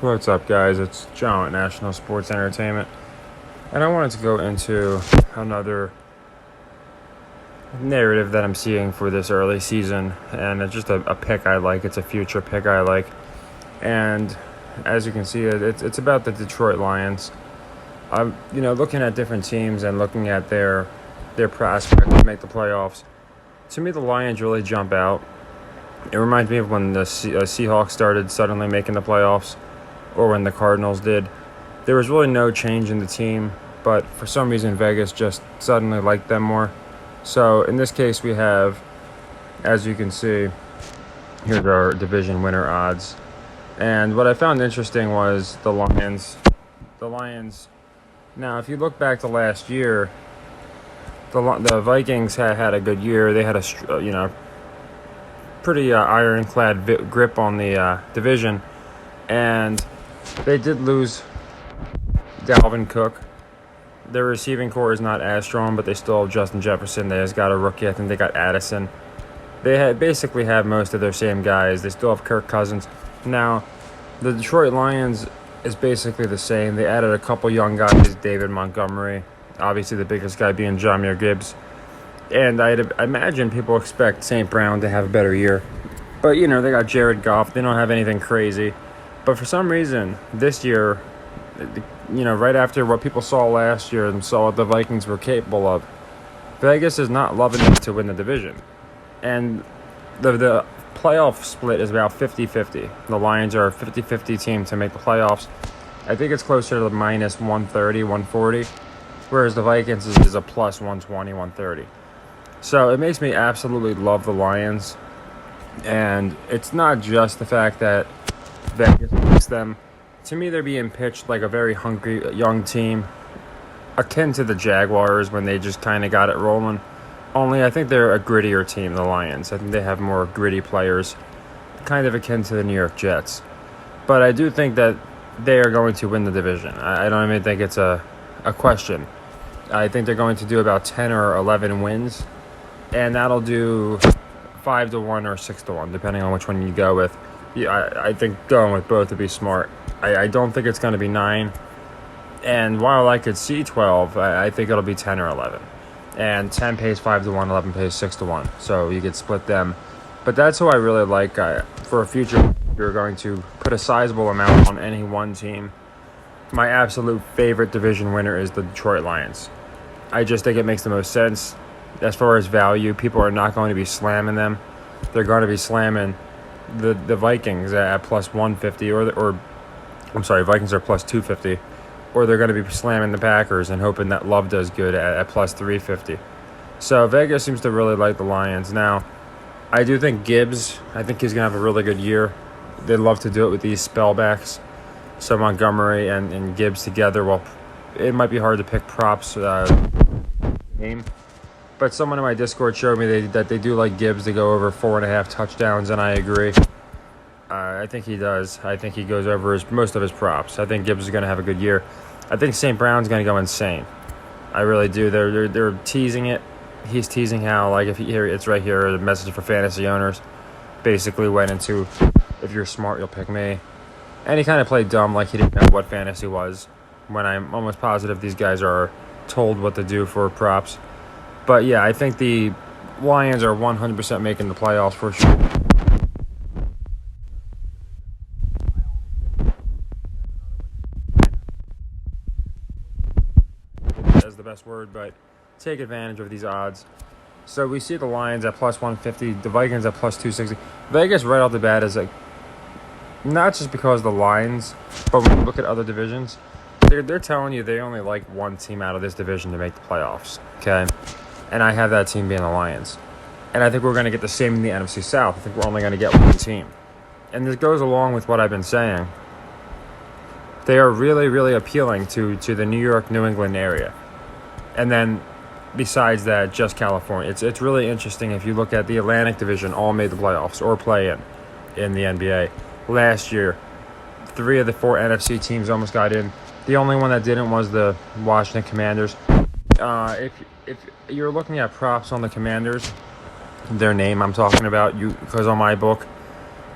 What's up, guys? It's John at National Sports Entertainment, and I wanted to go into another narrative that I'm seeing for this early season, and it's just a pick I like. It's a future pick I like, and as you can see, it's about the Detroit Lions. I'm looking at different teams and looking at their prospects to make the playoffs. To me, the Lions really jump out. It reminds me of when the Seahawks started suddenly making the playoffs, or when the Cardinals did. There was really no change in the team, but for some reason Vegas just suddenly liked them more. So in this case we have, as you can see, here's our division winner odds. And what I found interesting was the Lions. Now, if you look back to last year, the Vikings had a good year. They had a pretty ironclad grip on the division, and they did lose Dalvin Cook. Their receiving core is not as strong, but they still have Justin Jefferson. They just got a rookie. I think they got Addison. They basically have most of their same guys. They still have Kirk Cousins. Now, the Detroit Lions is basically the same. They added a couple young guys, David Montgomery, obviously the biggest guy being Jahmyr Gibbs. And I imagine people expect St. Brown to have a better year. But, they got Jared Goff. They don't have anything crazy. But for some reason, this year, right after what people saw last year and saw what the Vikings were capable of, Vegas is not loving them to win the division. And the playoff split is about 50-50. The Lions are a 50-50 team to make the playoffs. I think it's closer to the minus 130, 140, whereas the Vikings is a plus 120, 130. So it makes me absolutely love the Lions. And it's not just the fact that Vegas likes them. To me, they're being pitched like a very hungry young team, akin to the Jaguars when they just kind of got it rolling. Only I think they're a grittier team, the Lions. I think they have more gritty players, kind of akin to the New York Jets. But I do think that they are going to win the division. I don't even think it's a question. I think they're going to do about 10 or 11 wins, and that'll do 5-1 or 6-1, depending on which one you go with. Yeah, I think going with both would be smart. I don't think it's going to be 9. And while I could see 12, I think it'll be 10 or 11. And 10 pays 5-1, 11 pays 6-1. So you could split them. But that's who I really like. For a future, you're going to put a sizable amount on any one team. My absolute favorite division winner is the Detroit Lions. I just think it makes the most sense. As far as value, people are not going to be slamming them. They're going to be slamming the Vikings at plus 150, Vikings are plus 250, or they're going to be slamming the Packers and hoping that Love does good at plus 350. So Vegas seems to really like the Lions. Now, I do think Gibbs, I think he's going to have a really good year. They love to do it with these spellbacks. So Montgomery and Gibbs together, well, it might be hard to pick props game. But someone in my Discord showed me that they do like Gibbs to go over 4.5 touchdowns, and I agree. I think he does. I think he goes over most of his props. I think Gibbs is going to have a good year. I think St. Brown's going to go insane. I really do. They're teasing it. He's teasing how, like, it's right here, the message for fantasy owners. Basically went into, if you're smart, you'll pick me. And he kind of played dumb, like he didn't know what fantasy was, when I'm almost positive these guys are told what to do for props. But yeah, I think the Lions are 100% making the playoffs for sure. That's the best word, but take advantage of these odds. So we see the Lions at plus 150, the Vikings at plus 260. Vegas right off the bat is like, not just because of the lines, but when you look at other divisions, they're telling you they only like one team out of this division to make the playoffs, okay? And I have that team being the Lions. And I think we're going to get the same in the NFC South. I think we're only going to get one team. And this goes along with what I've been saying. They are really, really appealing to the New York, New England area. And then, besides that, just California. It's really interesting if you look at the Atlantic Division, all made the playoffs or play in the NBA. Last year, 3 of the 4 NFC teams almost got in. The only one that didn't was the Washington Commanders. If you're looking at props on the Commanders, their name I'm talking about, because on my book,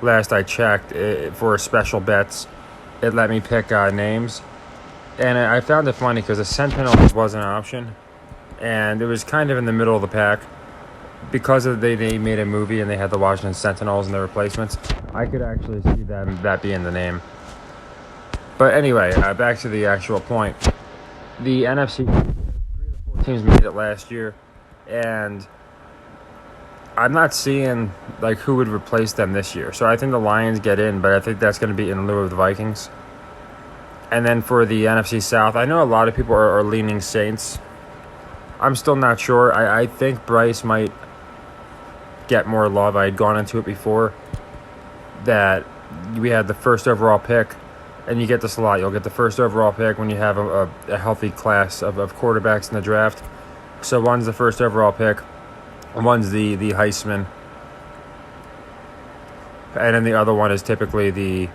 last I checked, for special bets, it let me pick names. And I found it funny because the Sentinel was an option. And it was kind of in the middle of the pack. Because they made a movie and they had the Washington Sentinels and the replacements, I could actually see that being the name. But anyway, back to the actual point. The NFC, 3 of the 4 teams made it last year, and I'm not seeing like who would replace them this year. So I think the Lions get in, but I think that's going to be in lieu of the Vikings. And then for the NFC South, I know a lot of people are leaning Saints. I'm still not sure. I think Bryce might get more love. I had gone into it before that we had the first overall pick, and you get this a lot. You'll get the first overall pick when you have a healthy class of quarterbacks in the draft. So one's the first overall pick, one's the Heisman, and then the other one is typically the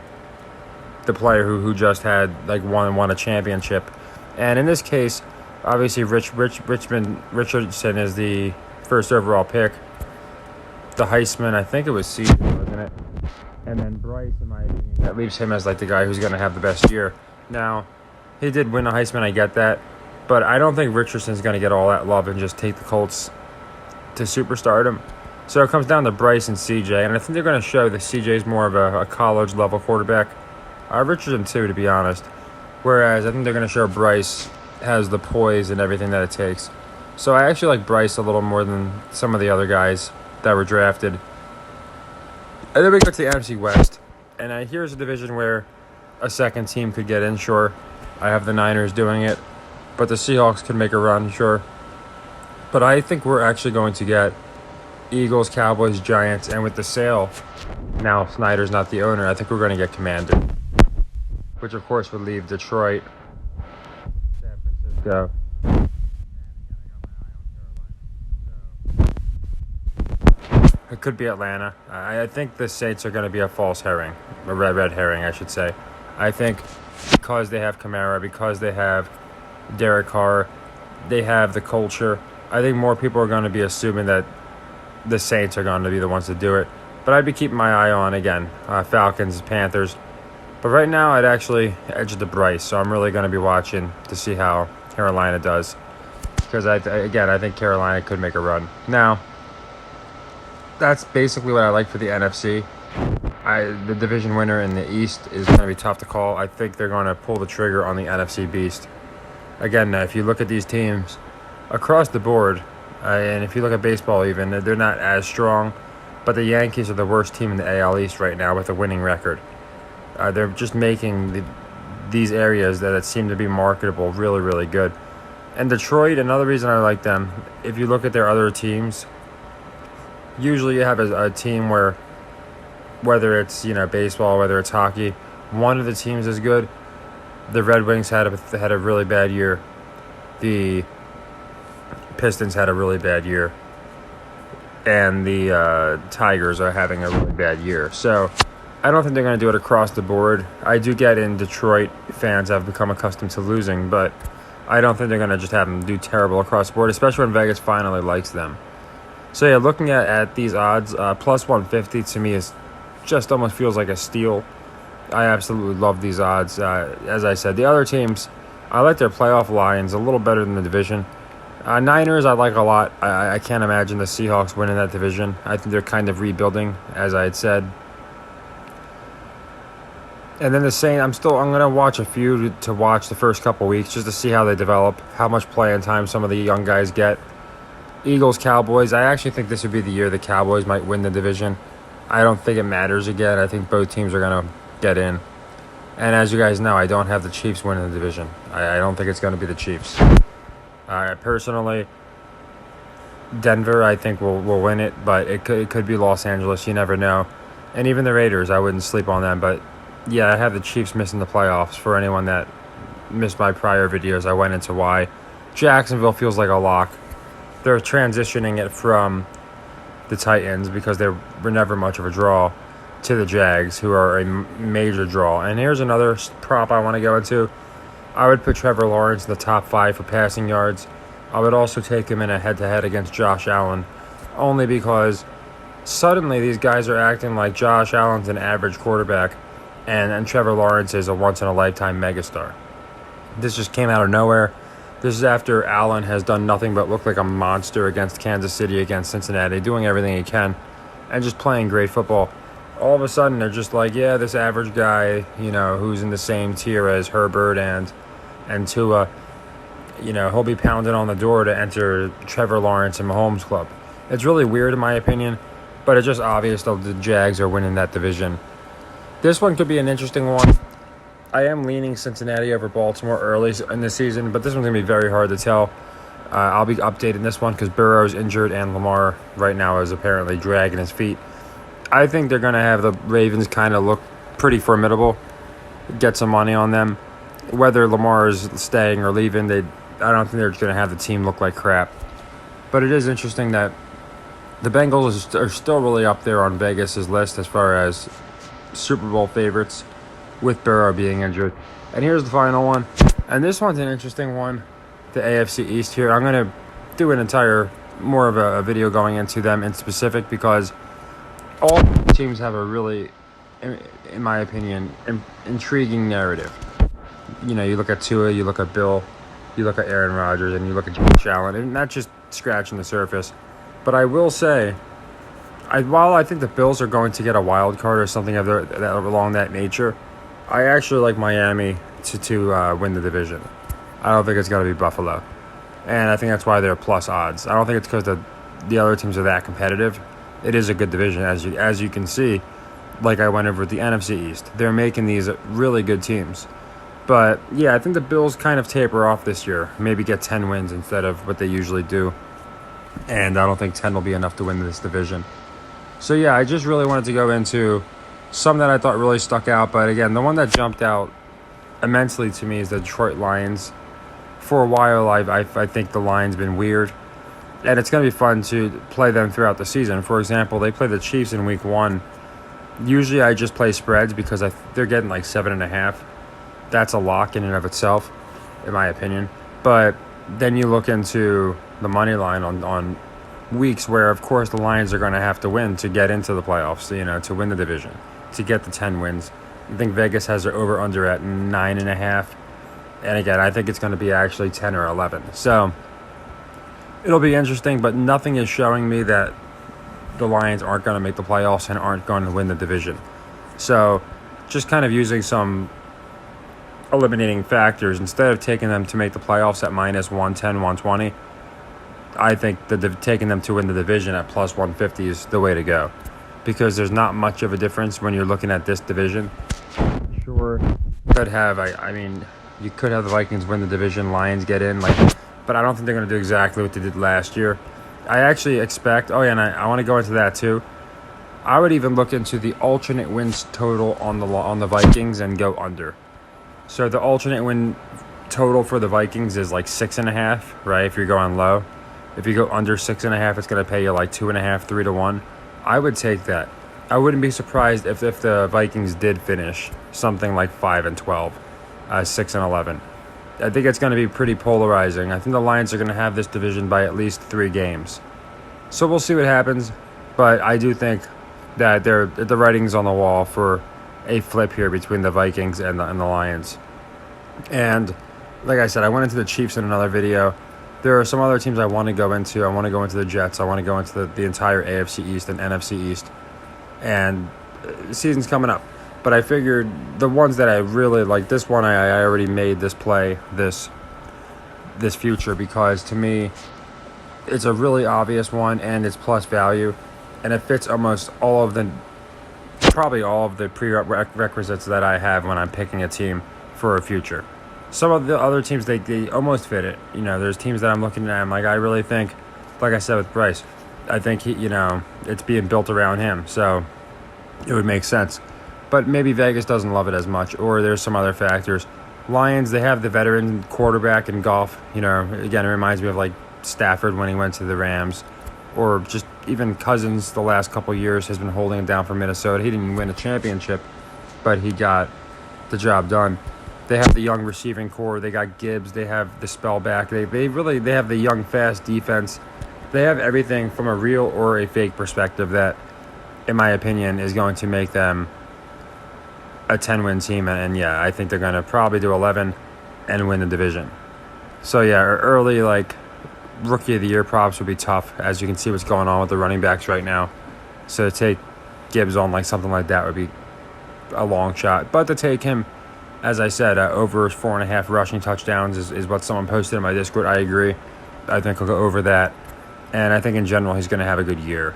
player who just had like won a championship. And in this case, obviously Richardson is the first overall pick. The Heisman, I think it was CJ, wasn't it? And then Bryce, in my opinion, that leaves him as like the guy who's going to have the best year. Now, he did win a Heisman, I get that. But I don't think Richardson's going to get all that love and just take the Colts to superstardom. So it comes down to Bryce and CJ. And I think they're going to show that CJ's more of a college-level quarterback. Richardson, too, to be honest. Whereas I think they're going to show Bryce has the poise and everything that it takes. So I actually like Bryce a little more than some of the other guys that were drafted. And then we go to the NFC West. And here's a division where a second team could get in, sure. I have the Niners doing it. But the Seahawks could make a run, sure. But I think we're actually going to get Eagles, Cowboys, Giants, and with the sale, now Snyder's not the owner, I think we're going to get Commander. Which, of course, would leave Detroit, San Francisco. It could be Atlanta. I think the Saints are going to be a false herring. A red herring, I should say. I think because they have Kamara, because they have Derek Carr, they have the culture. I think more people are going to be assuming that the Saints are going to be the ones to do it. But I'd be keeping my eye on, again, Falcons, Panthers. But right now, I'd actually edge the Bryce. So I'm really going to be watching to see how Carolina does. Because, I think Carolina could make a run. Now, that's basically what I like for the NFC. The division winner in the East is going to be tough to call. I think they're going to pull the trigger on the NFC Beast. Again, if you look at these teams across the board, and if you look at baseball even, they're not as strong. But the Yankees are the worst team in the AL East right now with a winning record. They're just making these areas that seem to be marketable really, really good. And Detroit, another reason I like them, if you look at their other teams, usually you have a team where, whether it's baseball, whether it's hockey, one of the teams is good. The Red Wings had a really bad year. The Pistons had a really bad year. And the Tigers are having a really bad year. So I don't think they're going to do it across the board. I do get in Detroit fans have become accustomed to losing, but I don't think they're going to just have them do terrible across the board, especially when Vegas finally likes them. So yeah, looking at these odds, plus 150 to me is just almost feels like a steal. I absolutely love these odds. As I said, the other teams, I like their playoff lines a little better than the division. Niners, I like a lot. I can't imagine the Seahawks winning that division. I think they're kind of rebuilding, as I had said. And then the Saints, I'm going to watch a few to watch the first couple weeks just to see how they develop, how much playing time some of the young guys get. Eagles, Cowboys, I actually think this would be the year the Cowboys might win the division. I don't think it matters again. I think both teams are going to get in. And as you guys know, I don't have the Chiefs winning the division. I don't think it's going to be the Chiefs. Personally, Denver, I think will win it, but it could be Los Angeles. You never know. And even the Raiders, I wouldn't sleep on them. But yeah, I have the Chiefs missing the playoffs. For anyone that missed my prior videos, I went into why. Jacksonville feels like a lock. They're transitioning it from the Titans because they were never much of a draw to the Jags, who are a major draw. And here's another prop I want to go into. I would put Trevor Lawrence in the top 5 for passing yards. I would also take him in a head-to-head against Josh Allen, only because suddenly these guys are acting like Josh Allen's an average quarterback. and Trevor Lawrence is a once-in-a-lifetime megastar. This just came out of nowhere. This is after Allen has done nothing but look like a monster against Kansas City, against Cincinnati, doing everything he can, and just playing great football. All of a sudden, they're just like, yeah, this average guy, who's in the same tier as Herbert and Tua, he'll be pounding on the door to enter Trevor Lawrence and Mahomes' club. It's really weird in my opinion, but it's just obvious that the Jags are winning that division. This one could be an interesting one. I am leaning Cincinnati over Baltimore early in the season, but this one's going to be very hard to tell. I'll be updating this one because Burrow's injured and Lamar right now is apparently dragging his feet. I think they're going to have the Ravens kind of look pretty formidable, get some money on them. Whether Lamar is staying or leaving, I don't think they're going to have the team look like crap. But it is interesting that the Bengals are still really up there on Vegas's list as far as Super Bowl favorites, with Burrow being injured. And here's the final one. And this one's an interesting one. The AFC East here. I'm going to do more of a video going into them in specific because all teams have a really, in my opinion, intriguing narrative. You look at Tua, you look at Bill, you look at Aaron Rodgers, and you look at Josh Allen, and that's just scratching the surface. But I will say, while I think the Bills are going to get a wild card or something along that nature, I actually like Miami to win the division. I don't think it's going to be Buffalo. And I think that's why they're plus odds. I don't think it's because the other teams are that competitive. It is a good division, as you can see, like I went over with the NFC East. They're making these really good teams. But, yeah, I think the Bills kind of taper off this year. Maybe get 10 wins instead of what they usually do. And I don't think 10 will be enough to win this division. So, yeah, I just really wanted to go into some that I thought really stuck out. But, again, the one that jumped out immensely to me is the Detroit Lions. For a while, I think the Lions been weird. And it's going to be fun to play them throughout the season. For example, they play the Chiefs in Week 1. Usually I just play spreads because they're getting like 7.5. That's a lock in and of itself, in my opinion. But then you look into the money line on weeks where, of course, the Lions are going to have to win to get into the playoffs, to win the division, to get the 10 wins. I think Vegas has their over-under at 9.5. And again, I think it's going to be actually 10 or 11. So it'll be interesting, but nothing is showing me that the Lions aren't going to make the playoffs and aren't going to win the division. So just kind of using some eliminating factors, instead of taking them to make the playoffs at minus 110, 120, I think taking them to win the division at plus 150 is the way to go. Because there's not much of a difference when you're looking at this division. Sure, could have, you could have the Vikings win the division, Lions get in, but I don't think they're going to do exactly what they did last year. I actually expect, and I want to go into that too. I would even look into the alternate wins total on the Vikings and go under. So the alternate win total for the Vikings is like 6.5, right? If you're going low. If you go under 6.5, it's going to pay you like 2.5, 3 to 1. I would take that. I wouldn't be surprised if the Vikings did finish something like 5-12, 6-11. I think it's going to be pretty polarizing. I think the Lions are going to have this division by at least 3 games. So we'll see what happens. But I do think that the writing's on the wall for a flip here between the Vikings and the Lions. And like I said, I went into the Chiefs in another video. There are some other teams I want to go into. I want to go into the Jets. I want to go into the entire AFC East and NFC East. And the season's coming up. But I figured the ones that I really like, this one I already made this play, this future, because to me, it's a really obvious one and it's plus value. And it fits almost probably all of the prerequisites that I have when I'm picking a team for a future. Some of the other teams, they almost fit it. There's teams that I'm looking at, I'm like, I really think, like I said with Bryce, I think it's being built around him. So it would make sense. But maybe Vegas doesn't love it as much, or there's some other factors. Lions, they have the veteran quarterback in golf. Again, it reminds me of like Stafford when he went to the Rams, or just even Cousins the last couple years has been holding him down for Minnesota. He didn't win a championship, but he got the job done. They have the young receiving core. They got Gibbs. They have the spell back. They have the young, fast defense. They have everything from a real or a fake perspective that, in my opinion, is going to make them a 10-win team, and yeah, I think they're going to probably do 11 and win the division. So yeah, early like rookie of the year props would be tough, as you can see what's going on with the running backs right now. So to take Gibbs on like something like that would be a long shot, but to take him, as I said, over 4.5 rushing touchdowns is what someone posted in my Discord. I agree. I think he'll go over that, and I think in general he's going to have a good year.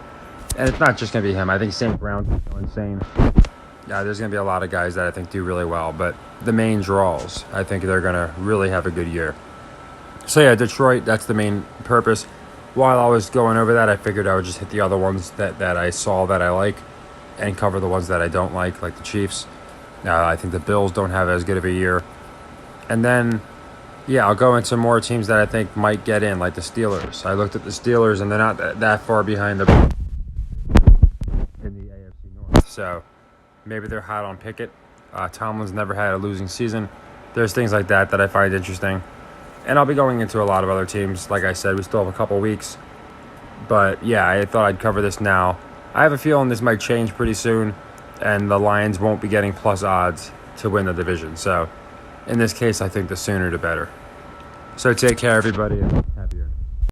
And it's not just going to be him. I think St. Brown's going to go insane. Yeah, there's going to be a lot of guys that I think do really well, but the main draws, I think they're going to really have a good year. So yeah, Detroit, that's the main purpose. While I was going over that, I figured I would just hit the other ones that I saw that I like and cover the ones that I don't like the Chiefs. I think the Bills don't have as good of a year. And then, yeah, I'll go into more teams that I think might get in, like the Steelers. I looked at the Steelers, and they're not that far behind in the AFC North. So maybe they're hot on Pickett. Tomlin's never had a losing season. There's things like that I find interesting. And I'll be going into a lot of other teams. Like I said, we still have a couple weeks. But, yeah, I thought I'd cover this now. I have a feeling this might change pretty soon, and the Lions won't be getting plus odds to win the division. So, in this case, I think the sooner the better. So, take care, everybody.